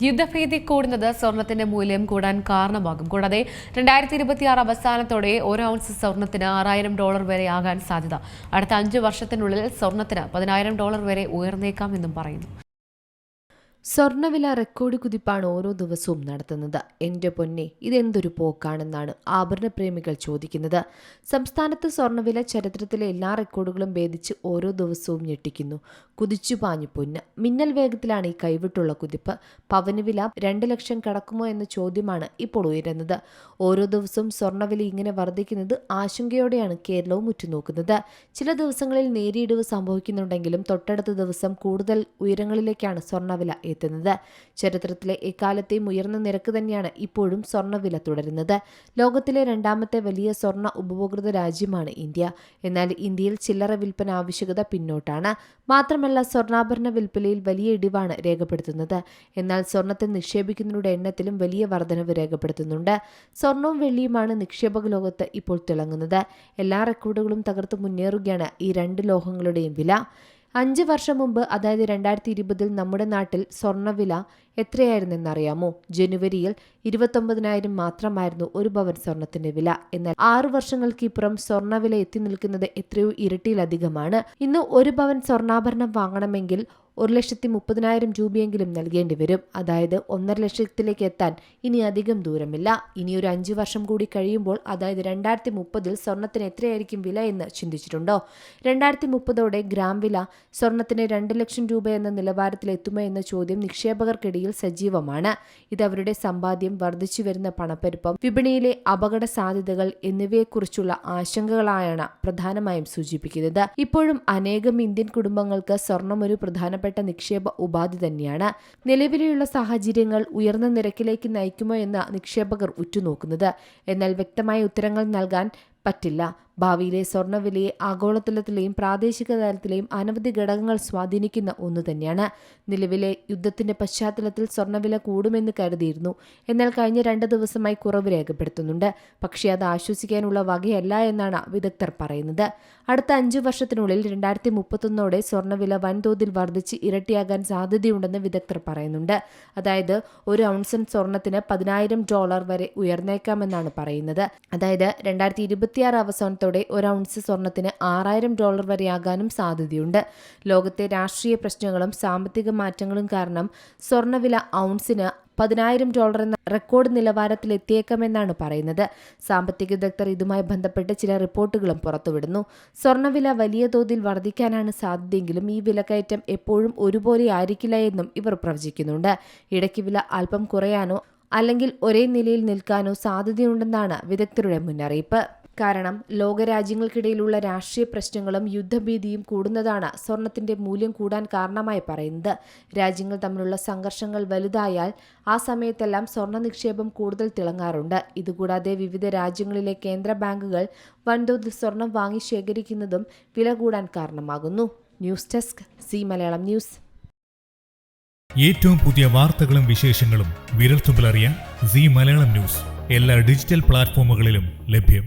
യുദ്ധഭീതി കൂടുന്നത് സ്വർണത്തിന്റെ മൂല്യം കൂടാൻ കാരണമാകും. കൂടാതെ 2026 അവസാനത്തോടെ ഒരു ഔൺസ് സ്വർണത്തിന് $6000 വരെ ആകാൻ സാധ്യത. അടുത്ത 5 വർഷത്തിനുള്ളിൽ സ്വർണത്തിന് $10000 വരെ ഉയർന്നേക്കാമെന്നും പറയുന്നു. സ്വർണ്ണവില റെക്കോർഡ് കുതിപ്പാണ് ഓരോ ദിവസവും നടത്തുന്നത്. എൻ്റെ പൊന്നെ, ഇതെന്തൊരു പോക്കാണെന്നാണ് ആഭരണപ്രേമികൾ ചോദിക്കുന്നത്. സംസ്ഥാനത്ത് സ്വർണ്ണവില ചരിത്രത്തിലെ എല്ലാ റെക്കോർഡുകളും ഭേദിച്ച് ഓരോ ദിവസവും ഞെട്ടിക്കുന്നു. കുതിച്ചു പാഞ്ഞു പൊന്ന്. മിന്നൽ വേഗത്തിലാണ് ഈ കൈവിട്ടുള്ള കുതിപ്പ്. പവന് വില 2 ലക്ഷം കടക്കുമോ എന്ന ചോദ്യമാണ് ഇപ്പോൾ ഉയരുന്നത്. ഓരോ ദിവസവും സ്വർണ്ണവില ഇങ്ങനെ വർദ്ധിക്കുന്നത് ആശങ്കയോടെയാണ് കേരളവും ഉറ്റുനോക്കുന്നത്. ചില ദിവസങ്ങളിൽ നേരിയ ഇടിവ് സംഭവിക്കുന്നുണ്ടെങ്കിലും തൊട്ടടുത്ത ദിവസം കൂടുതൽ ഉയരങ്ങളിലേക്കാണ് സ്വർണ്ണവില എത്തുന്നത്. ചരിത്രത്തിലെ എക്കാലത്തെയും ഉയർന്ന നിരക്ക് തന്നെയാണ് ഇപ്പോഴും സ്വർണ്ണവില തുടരുന്നത്. ലോകത്തിലെ രണ്ടാമത്തെ വലിയ സ്വർണ്ണ ഉപഭോക്തൃ രാജ്യമാണ് ഇന്ത്യ. എന്നാൽ ഇന്ത്യയിൽ ചില്ലറ വിൽപ്പന ആവശ്യകത പിന്നോട്ടാണ്. മാത്രമല്ല, സ്വർണ്ണാഭരണ വിൽപ്പനയിൽ വലിയ ഇടിവാണ് രേഖപ്പെടുത്തുന്നത്. എന്നാൽ സ്വർണ്ണത്തിൽ നിക്ഷേപിക്കുന്നവരുടെ എണ്ണത്തിലും വലിയ വർധനവ് രേഖപ്പെടുത്തുന്നുണ്ട്. സ്വർണവും വെള്ളിയുമാണ് നിക്ഷേപക ലോകത്ത് ഇപ്പോൾ തിളങ്ങുന്നത്. എല്ലാ റെക്കോർഡുകളും തകർത്ത് മുന്നേറുകയാണ് ഈ രണ്ട് ലോഹങ്ങളുടെയും വില. 5 വർഷം മുമ്പ്, അതായത് 2020 നമ്മുടെ നാട്ടിൽ സ്വർണ്ണവില എത്രയായിരുന്നെന്നറിയാമോ? ജനുവരിയിൽ 29,000 മാത്രമായിരുന്നു ഒരു പവൻ സ്വർണത്തിന്റെ വില. എന്നാൽ 6 വർഷങ്ങൾക്കിപ്പുറം സ്വർണ്ണവില എത്തി നിൽക്കുന്നത് എത്രയോ ഇരട്ടിയിലധികമാണ്. ഇന്ന് ഒരു പവൻ സ്വർണ്ണാഭരണം വാങ്ങണമെങ്കിൽ 1,30,000 രൂപയെങ്കിലും നൽകേണ്ടി വരും. അതായത് 1.5 ലക്ഷത്തിലേക്ക് എത്താൻ ഇനി അധികം ദൂരമില്ല. ഇനി ഒരു 5 വർഷം കൂടി കഴിയുമ്പോൾ, അതായത് 2030 സ്വർണത്തിന് എത്രയായിരിക്കും വില എന്ന് ചിന്തിച്ചിട്ടുണ്ടോ? 2030 ഗ്രാം വില സ്വർണത്തിന് 2 ലക്ഷം രൂപ എന്ന നിലവാരത്തിൽ എത്തുമോ എന്ന ചോദ്യം നിക്ഷേപകർക്കിടയിൽ സജീവമാണ്. ഇത് അവരുടെ സമ്പാദ്യം, വർദ്ധിച്ചു വരുന്ന പണപ്പെരുപ്പം, വിപണിയിലെ അപകട സാധ്യതകൾ എന്നിവയെക്കുറിച്ചുള്ള ആശങ്കകളായാണ് പ്രധാനമായും സൂചിപ്പിക്കുന്നത്. ഇപ്പോഴും അനേകം ഇന്ത്യൻ കുടുംബങ്ങൾക്ക് സ്വർണം ഒരു പ്രധാനപ്പെട്ട നിക്ഷേപ ഉപാധി തന്നെയാണ്. നിലവിലുള്ള സാഹചര്യങ്ങൾ ഉയർന്ന നിരക്കിലേക്ക് നയിക്കുമോ എന്ന നിക്ഷേപകർ ഉറ്റുനോക്കുന്നത്. എന്നാൽ വ്യക്തമായ ഉത്തരങ്ങൾ നൽകാൻ പറ്റില്ല. ഭാവിയിലെ സ്വർണ്ണവിലയെ ആഗോളതലത്തിലെയും പ്രാദേശിക തലത്തിലെയും അനവധി ഘടകങ്ങൾ സ്വാധീനിക്കുന്ന ഒന്നു തന്നെയാണ്. നിലവിലെ യുദ്ധത്തിന്റെ പശ്ചാത്തലത്തിൽ സ്വർണ്ണവില കൂടുമെന്ന് കരുതിയിരുന്നു. എന്നാൽ കഴിഞ്ഞ 2 ദിവസമായി കുറവ് രേഖപ്പെടുത്തുന്നുണ്ട്. പക്ഷേ അത് ആശ്വസിക്കാനുള്ള വകയല്ല എന്നാണ് വിദഗ്ധർ പറയുന്നത്. അടുത്ത 5 വർഷത്തിനുള്ളിൽ 2031 സ്വർണ്ണവില വൻതോതിൽ വർദ്ധിച്ച് ഇരട്ടിയാകാൻ സാധ്യതയുണ്ടെന്ന് വിദഗ്ധർ പറയുന്നുണ്ട്. അതായത് ഒരു ഔൺസ് സ്വർണത്തിന് $10,000 വരെ ഉയർന്നേക്കാമെന്നാണ് പറയുന്നത്. അതായത് 2026 അവസാനത്തോടെ ഒരു ഔൺസ് സ്വർണത്തിന് $6,000 വരെയാകാനും സാധ്യതയുണ്ട്. ലോകത്തെ രാഷ്ട്രീയ പ്രശ്നങ്ങളും സാമ്പത്തിക മാറ്റങ്ങളും കാരണം സ്വർണ്ണവില ഔൺസിന് $10,000 എന്ന റെക്കോർഡ് നിലവാരത്തിൽ എത്തിയേക്കാമെന്നാണ് പറയുന്നത്. സാമ്പത്തിക വിദഗ്ധർ ഇതുമായി ബന്ധപ്പെട്ട് ചില റിപ്പോർട്ടുകളും പുറത്തുവിടുന്നു. സ്വർണ്ണവില വലിയ തോതിൽ വർദ്ധിക്കാനാണ് സാധ്യതയെങ്കിലും ഈ വിലക്കയറ്റം എപ്പോഴും ഒരുപോലെ ആയിരിക്കില്ല എന്നും ഇവർ പ്രവചിക്കുന്നുണ്ട്. ഇടയ്ക്ക് വില അല്പം കുറയാനോ അല്ലെങ്കിൽ ഒരേ നിലയിൽ നിൽക്കാനോ സാധ്യതയുണ്ടെന്നാണ് വിദഗ്ധരുടെ മുന്നറിയിപ്പ്. കാരണം ലോകരാജ്യങ്ങൾക്കിടയിലുള്ള രാഷ്ട്രീയ പ്രശ്നങ്ങളും യുദ്ധഭീതിയും കൂടുന്നതാണ് സ്വർണത്തിന്റെ മൂല്യം കൂടാൻ കാരണമായി പറയുന്നത്. രാജ്യങ്ങൾ തമ്മിലുള്ള സംഘർഷങ്ങൾ വലുതായാൽ ആ സമയത്തെല്ലാം സ്വർണ്ണ നിക്ഷേപം കൂടുതൽ തിളങ്ങാറുണ്ട്. ഇതുകൂടാതെ വിവിധ രാജ്യങ്ങളിലെ കേന്ദ്ര ബാങ്കുകൾ വൻതോതിൽ സ്വർണം വാങ്ങി ശേഖരിക്കുന്നതും വില കൂടാൻ കാരണമാകുന്നു. News desk C Malayalam news. ഏറ്റവും പുതിയ വാർത്തകളും വിശേഷങ്ങളും വിരൽത്തുമ്പിലറിയാൻ സി മലയാളം ന്യൂസ് എല്ലാ ഡിജിറ്റൽ പ്ലാറ്റ്ഫോമുകളിലും ലഭ്യം.